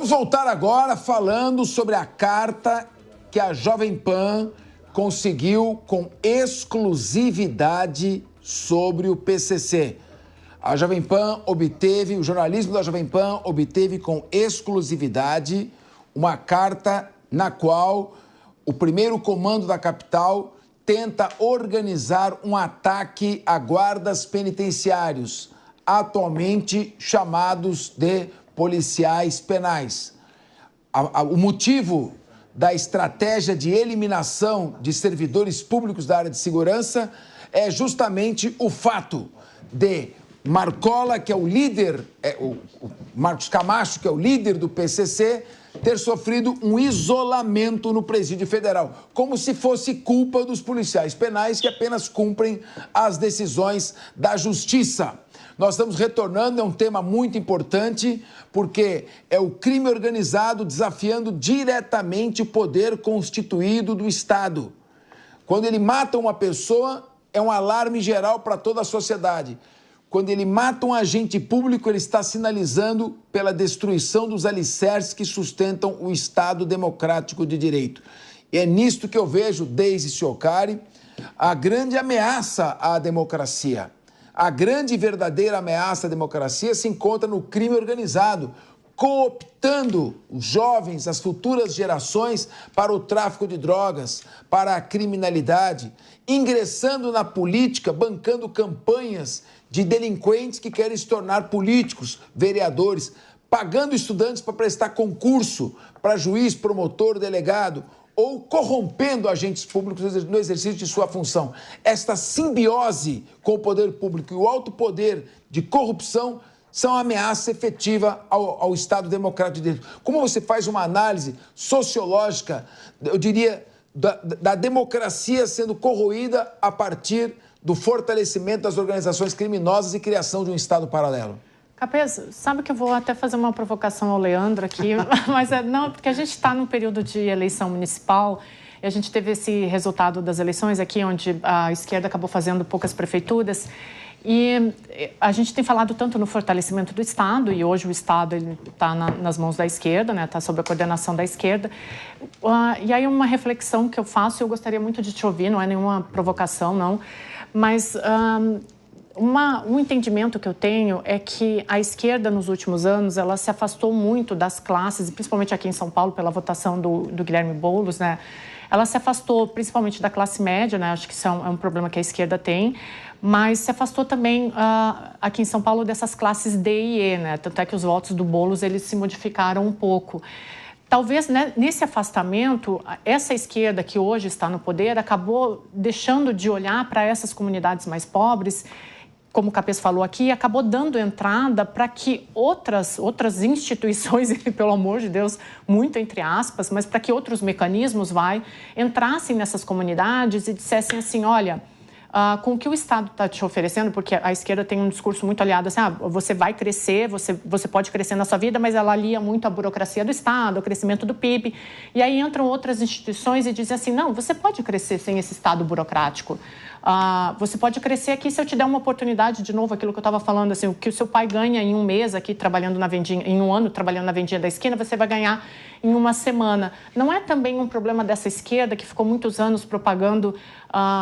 Vamos voltar agora falando sobre a carta que a Jovem Pan conseguiu com exclusividade sobre o PCC. A Jovem Pan obteve, o jornalismo da Jovem Pan obteve com exclusividade uma carta na qual o primeiro comando da capital tenta organizar um ataque a guardas penitenciários, atualmente chamados de policiais penais. O motivo da estratégia de eliminação de servidores públicos da área de segurança é justamente o fato de Marcola, que é o líder, o Marcos Camacho, que é o líder do PCC, ter sofrido um isolamento no presídio federal, como se fosse culpa dos policiais penais que apenas cumprem as decisões da justiça. Nós estamos retornando, é um tema muito importante, porque é o crime organizado desafiando diretamente o poder constituído do Estado. Quando ele mata uma pessoa, é um alarme geral para toda a sociedade. Quando ele mata um agente público, ele está sinalizando pela destruição dos alicerces que sustentam o Estado democrático de direito. E é nisto que eu vejo, Deise Ciocari, a grande ameaça à democracia. A grande e verdadeira ameaça à democracia se encontra no crime organizado, cooptando os jovens, as futuras gerações, para o tráfico de drogas, para a criminalidade, ingressando na política, bancando campanhas de delinquentes que querem se tornar políticos, vereadores, pagando estudantes para prestar concurso para juiz, promotor, delegado, ou corrompendo agentes públicos no exercício de sua função. Esta simbiose com o poder público e o alto poder de corrupção são uma ameaça efetiva ao Estado democrático de direito. Como você faz uma análise sociológica, eu diria, da democracia sendo corroída a partir do fortalecimento das organizações criminosas e criação de um Estado paralelo? Capês, sabe que eu vou até fazer uma provocação ao Leandro aqui, mas não, porque a gente está num período de eleição municipal e a gente teve esse resultado das eleições aqui, onde a esquerda acabou fazendo poucas prefeituras. E a gente tem falado tanto no fortalecimento do Estado, e hoje o Estado está nas mãos da esquerda, né? Está sob a coordenação da esquerda. E aí uma reflexão que eu faço, eu gostaria muito de te ouvir, não é nenhuma provocação, não, mas um entendimento que eu tenho é que a esquerda, nos últimos anos, ela se afastou muito das classes, principalmente aqui em São Paulo, pela votação do Guilherme Boulos, né? Ela se afastou principalmente da classe média, né? Acho que isso é um problema que a esquerda tem, mas se afastou também aqui em São Paulo dessas classes D e E, né? Tanto é que os votos do Boulos, eles se modificaram um pouco. Talvez, né, nesse afastamento, essa esquerda que hoje está no poder acabou deixando de olhar para essas comunidades mais pobres, como o Capês falou aqui, acabou dando entrada para que outras instituições, e pelo amor de Deus, muito entre aspas, mas para que outros mecanismos entrassem nessas comunidades e dissessem assim, olha, com o que o Estado está te oferecendo, porque a esquerda tem um discurso muito aliado assim, você vai crescer, você pode crescer na sua vida, mas ela alia muito a burocracia do Estado, o crescimento do PIB, e aí entram outras instituições e dizem assim, não, você pode crescer sem esse Estado burocrático. Você pode crescer aqui se eu te der uma oportunidade, de novo, aquilo que eu estava falando, assim, o que o seu pai ganha em um mês aqui trabalhando na vendinha, em um ano trabalhando na vendinha da esquina, você vai ganhar em uma semana. Não é também um problema dessa esquerda que ficou muitos anos propagando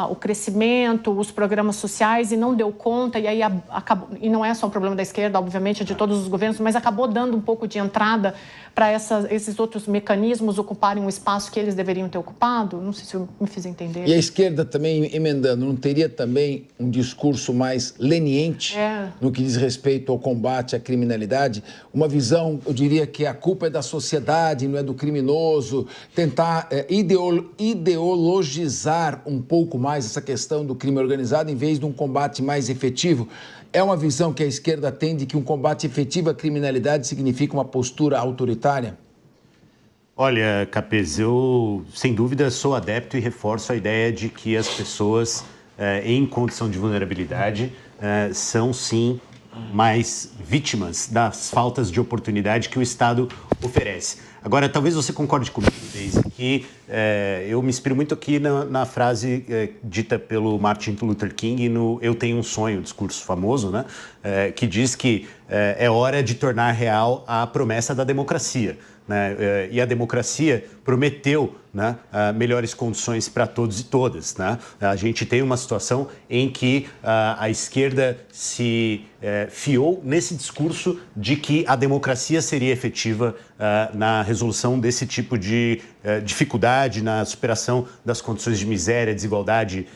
o crescimento, os programas sociais e não deu conta, e aí acabou, e não é só um problema da esquerda, obviamente, é de todos os governos, mas acabou dando um pouco de entrada para esses outros mecanismos ocuparem um espaço que eles deveriam ter ocupado? Não sei se eu me fiz entender. E a esquerda também, emendando, não teria também um discurso mais leniente no que diz respeito ao combate à criminalidade? Uma visão, eu diria que a culpa é da sociedade, não é do criminoso, tentar ideologizar um pouco mais essa questão do crime organizado em vez de um combate mais efetivo. É uma visão que a esquerda tem de que um combate efetivo à criminalidade significa uma postura autoritária? Olha, Capês, eu sem dúvida sou adepto e reforço a ideia de que as pessoas em condição de vulnerabilidade são sim mais vítimas das faltas de oportunidade que o Estado oferece. Agora, talvez você concorde comigo, Deise, que eu me inspiro muito aqui na frase dita pelo Martin Luther King no Eu Tenho um Sonho, discurso famoso, né? Que diz que é hora de tornar real a promessa da democracia. Né? E a democracia prometeu, né, melhores condições para todos e todas. Né? A gente tem uma situação em que a esquerda se fiou nesse discurso de que a democracia seria efetiva na resolução desse tipo de dificuldade, na superação das condições de miséria, desigualdade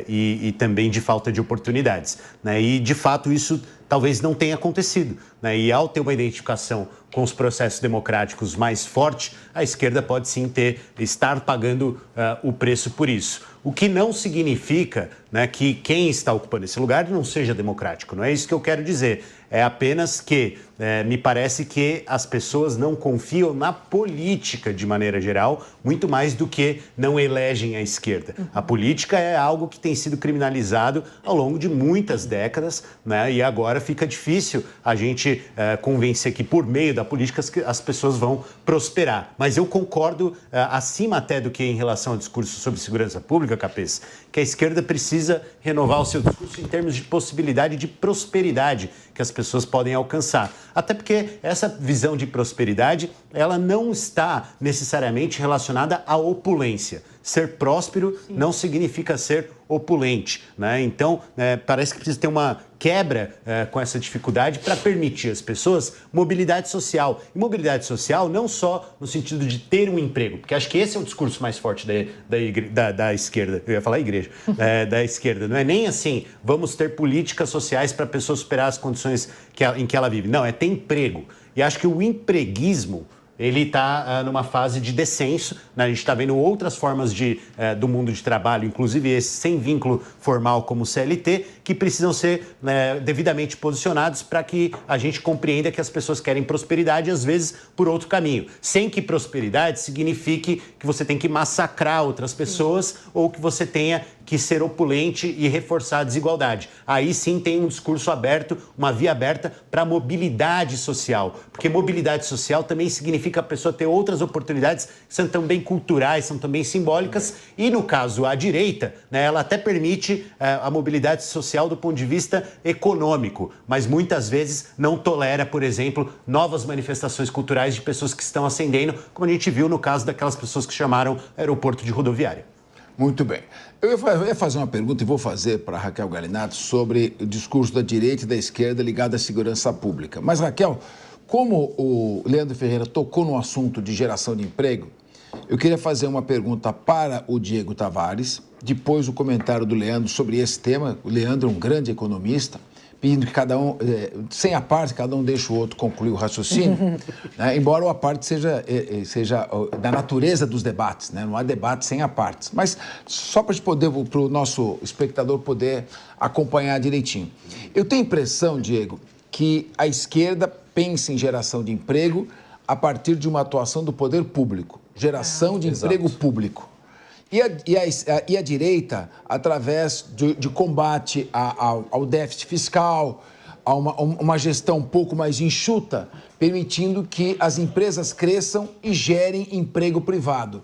e também de falta de oportunidades. Né? E, de fato, isso talvez não tenha acontecido. Né? E ao ter uma identificação com os processos democráticos mais forte, a esquerda pode sim estar pagando o preço por isso. O que não significa, né, que quem está ocupando esse lugar não seja democrático. Não é isso que eu quero dizer. É apenas que me parece que as pessoas não confiam na política de maneira geral, muito mais do que não elegem a esquerda. A política é algo que tem sido criminalizado ao longo de muitas décadas, né? E agora fica difícil a gente convencer que por meio da política as pessoas vão prosperar. Mas eu concordo, acima até do que em relação ao discurso sobre segurança pública, Capês, que a esquerda precisa renovar o seu discurso em termos de possibilidade de prosperidade que as pessoas podem alcançar. Até porque essa visão de prosperidade, ela não está necessariamente relacionada à opulência. Ser próspero não significa ser opulente, né? Então, parece que precisa ter uma quebra com essa dificuldade para permitir às pessoas mobilidade social. E mobilidade social não só no sentido de ter um emprego, porque acho que esse é o discurso mais forte da esquerda. Eu ia falar igreja, da esquerda. Não é nem assim, vamos ter políticas sociais para a pessoa superar as condições em que ela vive. Não, é ter emprego. E acho que o empreguismo, ele está numa fase de descenso, né? A gente está vendo outras formas do mundo de trabalho, inclusive esse sem vínculo formal como o CLT, que precisam ser devidamente posicionados para que a gente compreenda que as pessoas querem prosperidade, às vezes por outro caminho. Sem que prosperidade signifique que você tem que massacrar outras pessoas ou que você tenha que ser opulente e reforçar a desigualdade. Aí sim tem um discurso aberto, uma via aberta para mobilidade social, porque mobilidade social também significa a pessoa ter outras oportunidades que são também culturais, são também simbólicas, e no caso a direita, né, ela até permite a mobilidade social do ponto de vista econômico, mas muitas vezes não tolera, por exemplo, novas manifestações culturais de pessoas que estão ascendendo, como a gente viu no caso daquelas pessoas que chamaram aeroporto de rodoviária. Muito bem. Eu ia fazer uma pergunta e vou fazer para a Raquel Galinato sobre o discurso da direita e da esquerda ligado à segurança pública. Mas, Raquel, como o Leandro Ferreira tocou no assunto de geração de emprego, eu queria fazer uma pergunta para o Diego Tavares, depois o comentário do Leandro sobre esse tema. O Leandro é um grande economista, pedindo que cada um, sem a parte, cada um deixe o outro concluir o raciocínio, né? Embora a parte seja da natureza dos debates, né? Não há debate sem a parte. Mas só para o nosso espectador poder acompanhar direitinho. Eu tenho a impressão, Diego, que a esquerda pensa em geração de emprego a partir de uma atuação do poder público, geração de emprego público. E a direita, através de combate ao déficit fiscal, a uma gestão um pouco mais enxuta, permitindo que as empresas cresçam e gerem emprego privado.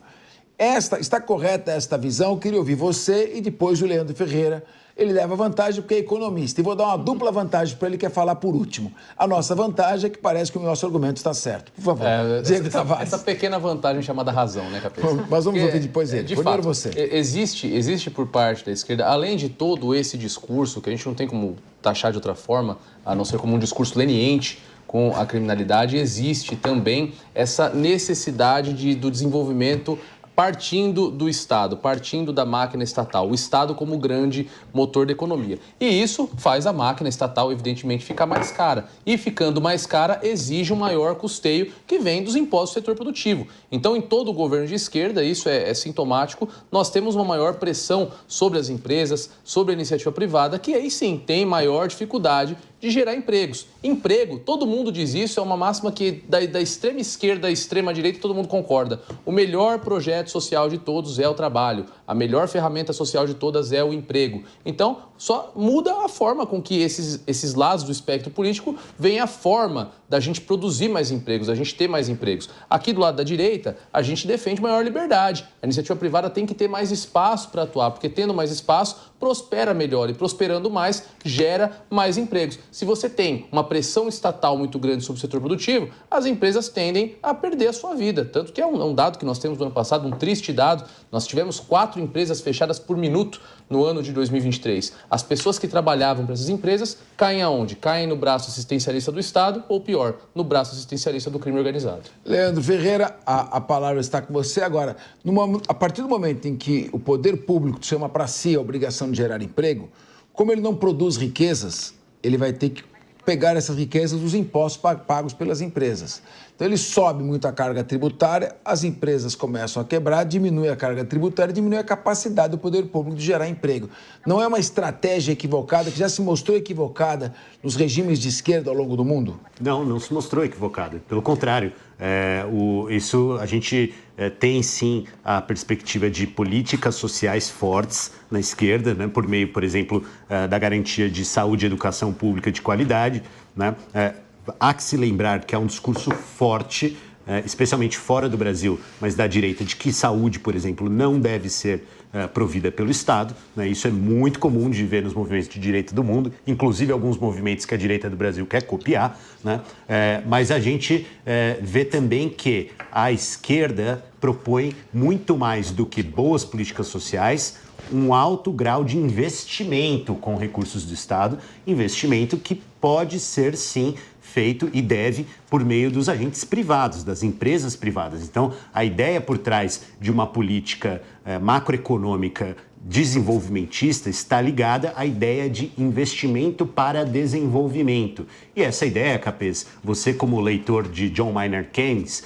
Está correta esta visão? Eu queria ouvir você e depois o Leandro Ferreira. Ele leva vantagem porque é economista. E vou dar uma dupla vantagem para ele, que é falar por último. A nossa vantagem é que parece que o nosso argumento está certo. Por favor, Diego Tavares. Essa pequena vantagem chamada razão, né, Capês? Mas vamos ouvir depois ele. Primeiro fato, você. Existe por parte da esquerda, além de todo esse discurso, que a gente não tem como taxar de outra forma, a não ser como um discurso leniente com a criminalidade, existe também essa necessidade do desenvolvimento partindo do Estado, partindo da máquina estatal, o Estado como grande motor da economia. E isso faz a máquina estatal, evidentemente, ficar mais cara. E ficando mais cara, exige um maior custeio que vem dos impostos do setor produtivo. Então, em todo o governo de esquerda, isso é sintomático, nós temos uma maior pressão sobre as empresas, sobre a iniciativa privada, que aí sim tem maior dificuldade de gerar empregos. Emprego, todo mundo diz isso, é uma máxima que da extrema esquerda à extrema direita todo mundo concorda. O melhor projeto social de todos é o trabalho, a melhor ferramenta social de todas é o emprego. Então, só muda a forma com que esses lados do espectro político veem a forma da gente produzir mais empregos, da gente ter mais empregos. Aqui do lado da direita, a gente defende maior liberdade. A iniciativa privada tem que ter mais espaço para atuar, porque tendo mais espaço, prospera melhor e prosperando mais, gera mais empregos. Se você tem uma pressão estatal muito grande sobre o setor produtivo, as empresas tendem a perder a sua vida. Tanto que é um dado que nós temos no ano passado, um triste dado. Nós tivemos 4 empresas fechadas por minuto no ano de 2023. As pessoas que trabalhavam para essas empresas caem aonde? Caem no braço assistencialista do Estado ou, pior, no braço assistencialista do crime organizado. Leandro Ferreira, a palavra está com você agora. A partir do momento em que o poder público chama para si a obrigação de gerar emprego, como ele não produz riquezas, ele vai ter que pegar essas riquezas dos impostos pagos pelas empresas. Então ele sobe muito a carga tributária, as empresas começam a quebrar, diminui a carga tributária, diminui a capacidade do poder público de gerar emprego. Não é uma estratégia equivocada, que já se mostrou equivocada nos regimes de esquerda ao longo do mundo? Não, não se mostrou equivocada. Pelo contrário, isso a gente tem sim a perspectiva de políticas sociais fortes na esquerda, né, por meio, por exemplo, da garantia de saúde e educação pública de qualidade, né? Há que se lembrar que há um discurso forte, especialmente fora do Brasil, mas da direita, de que saúde, por exemplo, não deve ser provida pelo Estado, né? Isso é muito comum de ver nos movimentos de direita do mundo, inclusive alguns movimentos que a direita do Brasil quer copiar, né? Mas a gente vê também que a esquerda propõe muito mais do que boas políticas sociais, um alto grau de investimento com recursos do Estado, investimento que pode ser, sim, feito e deve por meio dos agentes privados, das empresas privadas. Então, a ideia por trás de uma política macroeconômica desenvolvimentista está ligada à ideia de investimento para desenvolvimento. E essa ideia, Capês, você como leitor de John Maynard Keynes,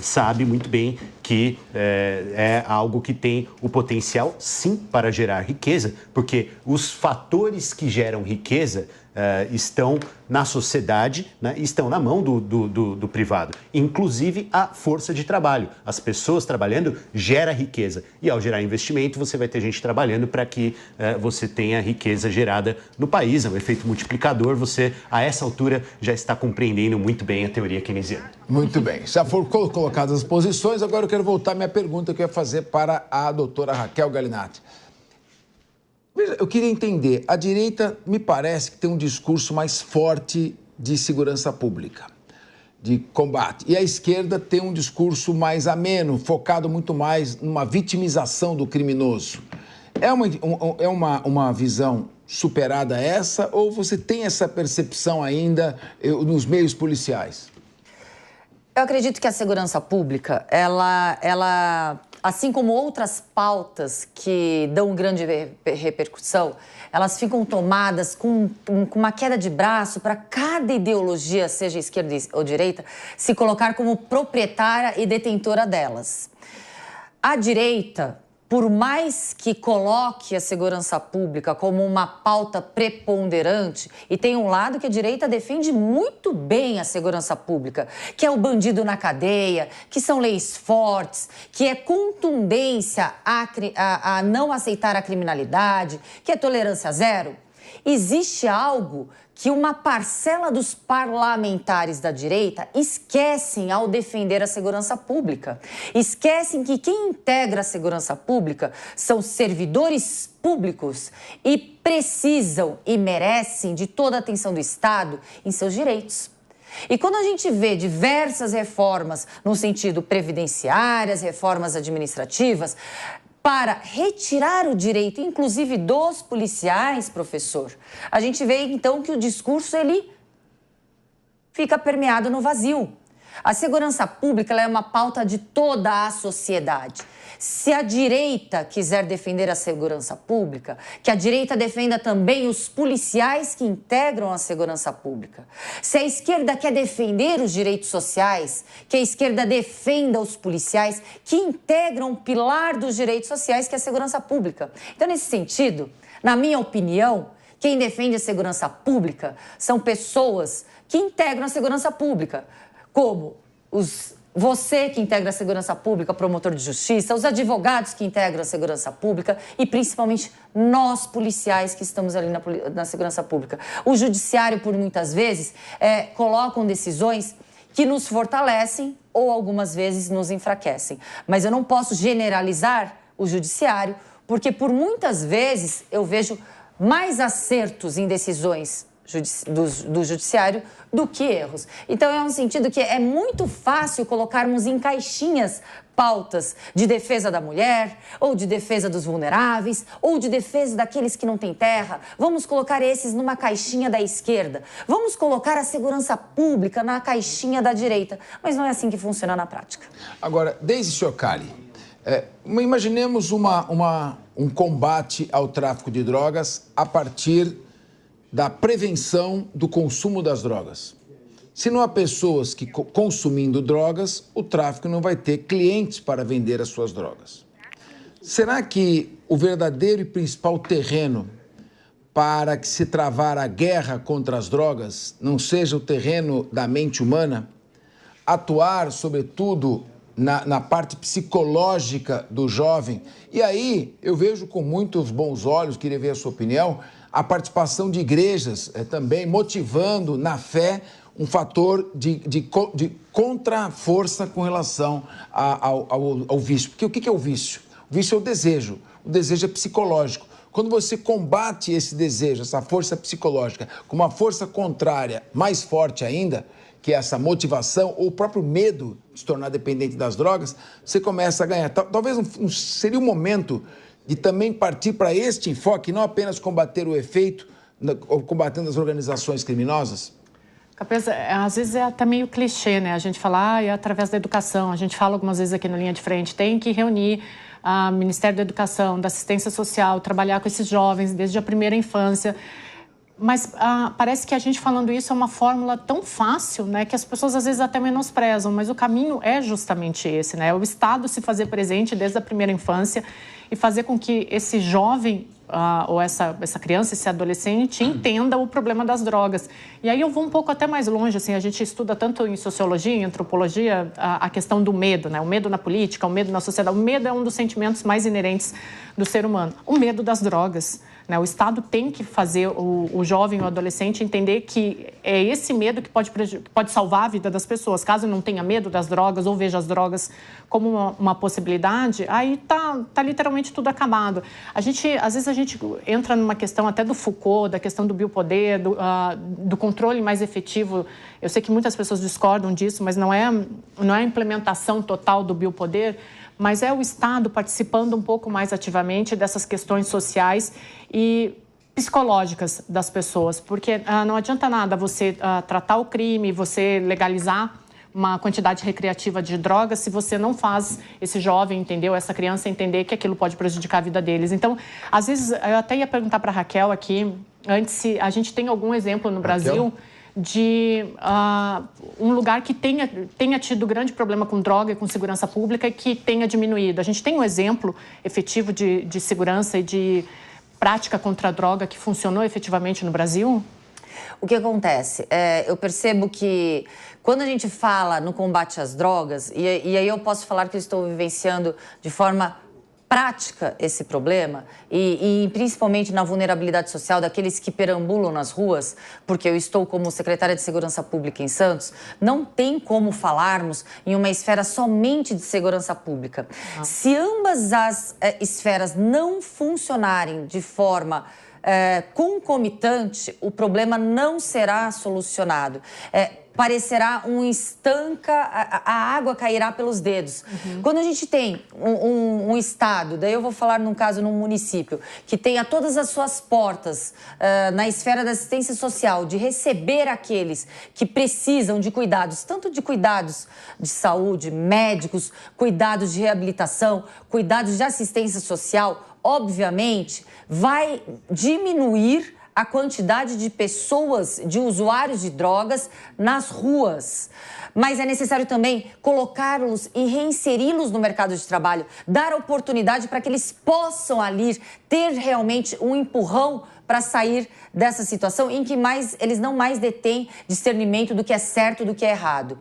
sabe muito bem que é algo que tem o potencial, sim, para gerar riqueza, porque os fatores que geram riqueza estão na sociedade, né, estão na mão do privado, inclusive a força de trabalho. As pessoas trabalhando gera riqueza e ao gerar investimento você vai ter gente trabalhando para que você tenha riqueza gerada no país, é um efeito multiplicador. Você a essa altura já está compreendendo muito bem a teoria keynesiana. Muito bem, já foram colocadas as posições, agora eu quero voltar à minha pergunta que eu ia fazer para a doutora Raquel Galinatti. Eu queria entender, a direita me parece que tem um discurso mais forte de segurança pública, de combate, e a esquerda tem um discurso mais ameno, focado muito mais numa vitimização do criminoso. É uma visão superada essa, ou você tem essa percepção ainda nos meios policiais? Eu acredito que a segurança pública, ela assim como outras pautas que dão grande repercussão, elas ficam tomadas com uma queda de braço para cada ideologia, seja esquerda ou direita, se colocar como proprietária e detentora delas. A direita, por mais que coloque a segurança pública como uma pauta preponderante, e tem um lado que a direita defende muito bem a segurança pública, que é o bandido na cadeia, que são leis fortes, que é contundência a não aceitar a criminalidade, que é tolerância zero. Existe algo que uma parcela dos parlamentares da direita esquecem ao defender a segurança pública. Esquecem que quem integra a segurança pública são servidores públicos e precisam e merecem de toda a atenção do Estado em seus direitos. E quando a gente vê diversas reformas no sentido previdenciárias, reformas administrativas, para retirar o direito, inclusive dos policiais, professor, a gente vê então que o discurso ele fica permeado no vazio. A segurança pública ela é uma pauta de toda a sociedade. Se a direita quiser defender a segurança pública, que a direita defenda também os policiais que integram a segurança pública. Se a esquerda quer defender os direitos sociais, que a esquerda defenda os policiais que integram o pilar dos direitos sociais, que é a segurança pública. Então, nesse sentido, na minha opinião, quem defende a segurança pública são pessoas que integram a segurança pública, como os você que integra a segurança pública, promotor de justiça, os advogados que integram a segurança pública e principalmente nós policiais que estamos ali na segurança pública. O judiciário, por muitas vezes, colocam decisões que nos fortalecem ou algumas vezes nos enfraquecem. Mas eu não posso generalizar o judiciário, porque por muitas vezes eu vejo mais acertos em decisões do judiciário do que erros. Então, é um sentido que é muito fácil colocarmos em caixinhas pautas de defesa da mulher, ou de defesa dos vulneráveis, ou de defesa daqueles que não têm terra. Vamos colocar esses numa caixinha da esquerda. Vamos colocar a segurança pública na caixinha da direita. Mas não é assim que funciona na prática. Agora, Deise Ciocali, imaginemos um combate ao tráfico de drogas a partir da prevenção do consumo das drogas. Se não há pessoas que consumindo drogas, o tráfico não vai ter clientes para vender as suas drogas. Será que o verdadeiro e principal terreno para que se travar a guerra contra as drogas não seja o terreno da mente humana? Atuar, sobretudo, na parte psicológica do jovem. E aí eu vejo com muitos bons olhos, queria ver a sua opinião, a participação de igrejas também motivando na fé um fator de contra-força com relação ao vício. Porque o que é o vício? O vício é o desejo é psicológico. Quando você combate esse desejo, essa força psicológica, com uma força contrária mais forte ainda, que é essa motivação ou o próprio medo de se tornar dependente das drogas, você começa a ganhar. Talvez seria um momento de também partir para este enfoque, não apenas combater o efeito, combatendo as organizações criminosas? Capeza, às vezes é até meio clichê, né? A gente fala, é através da educação. A gente fala algumas vezes aqui na Linha de Frente, tem que reunir o Ministério da Educação, da Assistência Social, trabalhar com esses jovens desde a primeira infância. Mas parece que a gente falando isso é uma fórmula tão fácil, né, que as pessoas às vezes até menosprezam, mas o caminho é justamente esse, né? O Estado se fazer presente desde a primeira infância e fazer com que esse jovem ou essa criança, esse adolescente entenda o problema das drogas. E aí eu vou um pouco até mais longe, assim, a gente estuda tanto em sociologia, em antropologia, a questão do medo, né? O medo na política, o medo na sociedade. O medo é um dos sentimentos mais inerentes do ser humano. O medo das drogas. O Estado tem que fazer o jovem, o adolescente entender que é esse medo que pode salvar a vida das pessoas. Caso não tenha medo das drogas ou veja as drogas como uma possibilidade, aí tá literalmente tudo acabado. Às vezes a gente entra numa questão até do Foucault, da questão do biopoder, do controle mais efetivo. Eu sei que muitas pessoas discordam disso, mas não é a implementação total do biopoder, mas é o Estado participando um pouco mais ativamente dessas questões sociais e psicológicas das pessoas, porque não adianta nada você tratar o crime, você legalizar uma quantidade recreativa de drogas se você não faz esse jovem, entendeu? Essa criança entender que aquilo pode prejudicar a vida deles. Então, às vezes, eu até ia perguntar para a Raquel aqui, antes, se a gente tem algum exemplo no Brasil de um lugar que tenha tido grande problema com droga e com segurança pública e que tenha diminuído. A gente tem um exemplo efetivo de segurança e de prática contra a droga que funcionou efetivamente no Brasil? O que acontece? Eu percebo que quando a gente fala no combate às drogas, e aí eu posso falar que eu estou vivenciando de forma prática esse problema e principalmente na vulnerabilidade social daqueles que perambulam nas ruas, porque eu estou como secretária de Segurança Pública em Santos, não tem como falarmos em uma esfera somente de segurança pública. Se ambas as esferas não funcionarem de forma concomitante, o problema não será solucionado. Parecerá um estanca, a água cairá pelos dedos. Quando a gente tem um estado, daí eu vou falar num caso num município, que tenha todas as suas portas na esfera da assistência social, de receber aqueles que precisam de cuidados, tanto de cuidados de saúde, médicos, cuidados de reabilitação, cuidados de assistência social, obviamente vai diminuir a quantidade de pessoas, de usuários de drogas nas ruas. Mas é necessário também colocá-los e reinseri-los no mercado de trabalho, dar oportunidade para que eles possam ali ter realmente um empurrão para sair dessa situação em que eles não mais detêm discernimento do que é certo e do que é errado.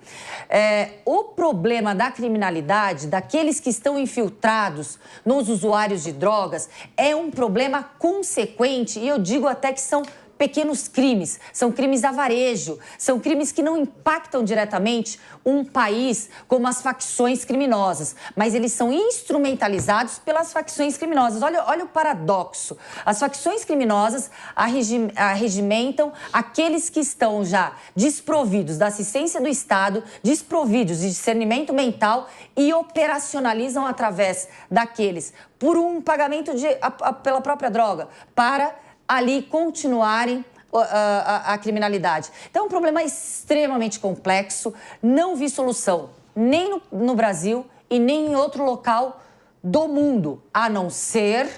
O problema da criminalidade, daqueles que estão infiltrados nos usuários de drogas, é um problema consequente, e eu digo até que são pequenos crimes, são crimes a varejo, são crimes que não impactam diretamente um país como as facções criminosas, mas eles são instrumentalizados pelas facções criminosas. Olha o paradoxo. As facções criminosas arregimentam aqueles que estão já desprovidos da assistência do Estado, desprovidos de discernimento mental e operacionalizam através daqueles por um pagamento pela própria droga, para ali continuarem a criminalidade. Então, é um problema extremamente complexo, não vi solução nem no Brasil e nem em outro local do mundo, a não ser,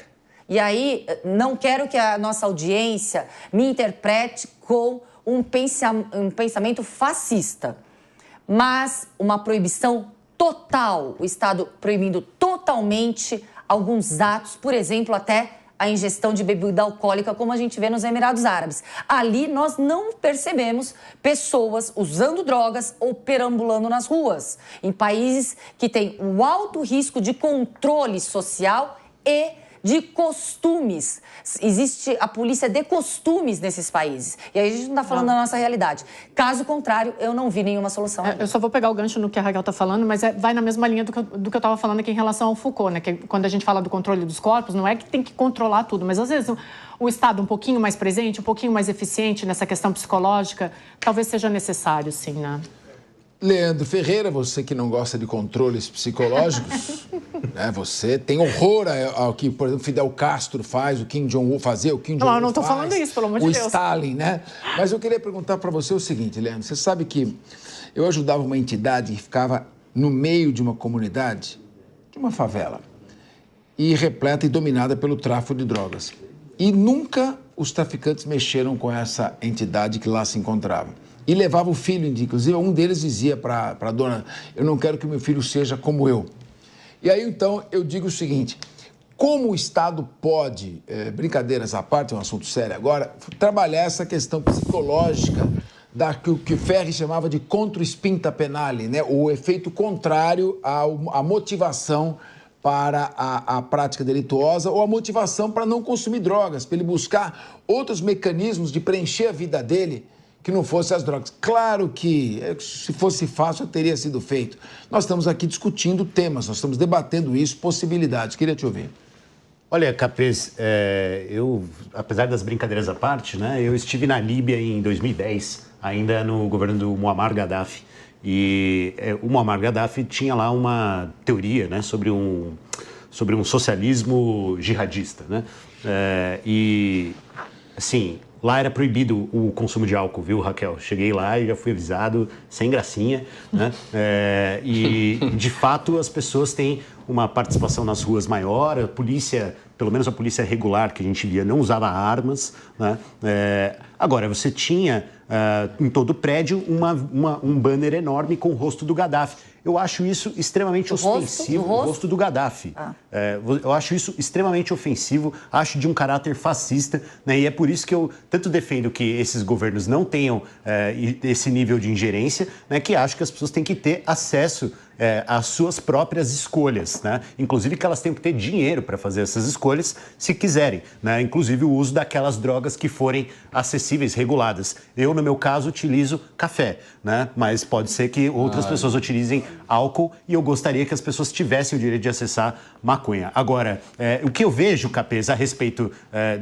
e aí não quero que a nossa audiência me interprete com um pensamento fascista, mas uma proibição total, o Estado proibindo totalmente alguns atos, por exemplo, até a ingestão de bebida alcoólica, como a gente vê nos Emirados Árabes. Ali nós não percebemos pessoas usando drogas ou perambulando nas ruas, em países que têm um alto risco de controle social e de costumes. Existe a polícia de costumes nesses países. E aí a gente não está falando da nossa realidade. Caso contrário, eu não vi nenhuma solução. Eu só vou pegar o gancho no que a Raquel está falando, mas vai na mesma linha do que eu estava falando aqui em relação ao Foucault, né? Que quando a gente fala do controle dos corpos, não é que tem que controlar tudo, mas às vezes o Estado um pouquinho mais presente, um pouquinho mais eficiente nessa questão psicológica, talvez seja necessário, sim, né? Leandro Ferreira, você que não gosta de controles psicológicos, né? Você tem horror ao que, por exemplo, Fidel Castro faz, o Kim Jong-un fazia, o Kim Jong-un Não, eu não estou falando isso, pelo amor de Deus. O Stalin, né? Mas eu queria perguntar para você o seguinte, Leandro, você sabe que eu ajudava uma entidade que ficava no meio de uma comunidade, de uma favela, e repleta e dominada pelo tráfico de drogas. E nunca os traficantes mexeram com essa entidade que lá se encontrava. E levava o filho, inclusive um deles dizia para a dona, eu não quero que meu filho seja como eu. E aí, então, eu digo o seguinte, como o Estado pode, brincadeiras à parte, é um assunto sério agora, trabalhar essa questão psicológica do que o Ferri chamava de contra spinta penale, né? O efeito contrário à motivação para a prática delituosa ou a motivação para não consumir drogas, para ele buscar outros mecanismos de preencher a vida dele que não fosse as drogas. Claro que, se fosse fácil, teria sido feito. Nós estamos aqui discutindo temas, nós estamos debatendo isso, possibilidades. Queria te ouvir. Olha, Capês, eu, apesar das brincadeiras à parte, né, eu estive na Líbia em 2010, ainda no governo do Muammar Gaddafi. E o Muammar Gaddafi tinha lá uma teoria, né, sobre um socialismo jihadista, né? E, assim, lá era proibido o consumo de álcool, viu, Raquel? Cheguei lá e já fui avisado, sem gracinha, né? E, de fato, as pessoas têm uma participação nas ruas maior, a polícia, pelo menos a polícia regular que a gente via, não usava armas, né? Agora, você tinha em todo o prédio um banner enorme com o rosto do Gaddafi. Eu acho isso extremamente ofensivo. O rosto do Gaddafi. Eu acho isso extremamente ofensivo, acho de um caráter fascista, né? E é por isso que eu tanto defendo que esses governos não tenham esse nível de ingerência, né? Que acho que as pessoas têm que ter acesso às suas próprias escolhas, né? Inclusive que elas têm que ter dinheiro para fazer essas escolhas, se quiserem, né? Inclusive o uso daquelas drogas que forem acessíveis, reguladas. Eu, no meu caso, utilizo café, né? Mas pode ser que outras pessoas utilizem álcool e eu gostaria que as pessoas tivessem o direito de acessar maconha. Agora, o que eu vejo, Capês, a respeito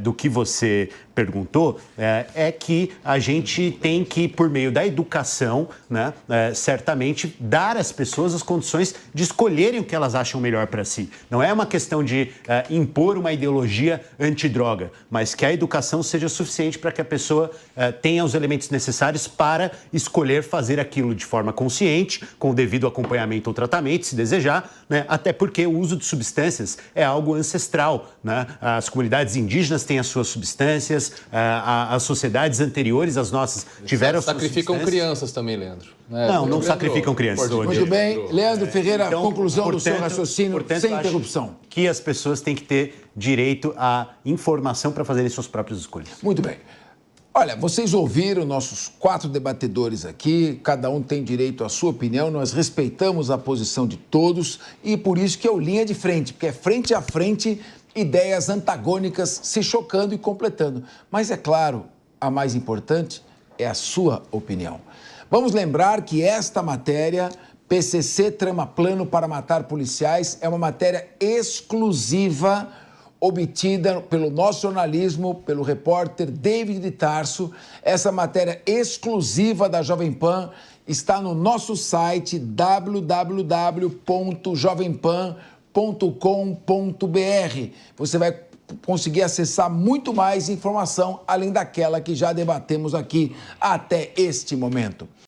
do que você perguntou, é que a gente tem que, por meio da educação, né, certamente, dar às pessoas as condições de escolherem o que elas acham melhor para si. Não é uma questão de impor uma ideologia antidroga, mas que a educação seja suficiente para que a pessoa tenha os elementos necessários para escolher fazer aquilo de forma consciente, com o devido acompanhamento ou tratamento, se desejar, né, até porque o uso de substâncias é algo ancestral, né? As comunidades indígenas têm as suas substâncias, as sociedades anteriores às nossas tiveram... Sacrificam crianças também, Leandro. Não sacrificam crianças. Muito bem. Leandro Ferreira, então, conclusão do seu raciocínio, sem interrupção. Que as pessoas têm que ter direito à informação para fazerem suas próprias escolhas. Muito bem. Olha, vocês ouviram nossos 4 debatedores aqui, cada um tem direito à sua opinião, nós respeitamos a posição de todos e por isso que é o linha de frente, porque é frente a frente, ideias antagônicas se chocando e completando. Mas é claro, a mais importante é a sua opinião. Vamos lembrar que esta matéria, PCC trama plano para matar policiais, é uma matéria exclusiva obtida pelo nosso jornalismo, pelo repórter David de Tarso. Essa matéria exclusiva da Jovem Pan está no nosso site www.jovempan.com.br. Você vai conseguir acessar muito mais informação além daquela que já debatemos aqui até este momento.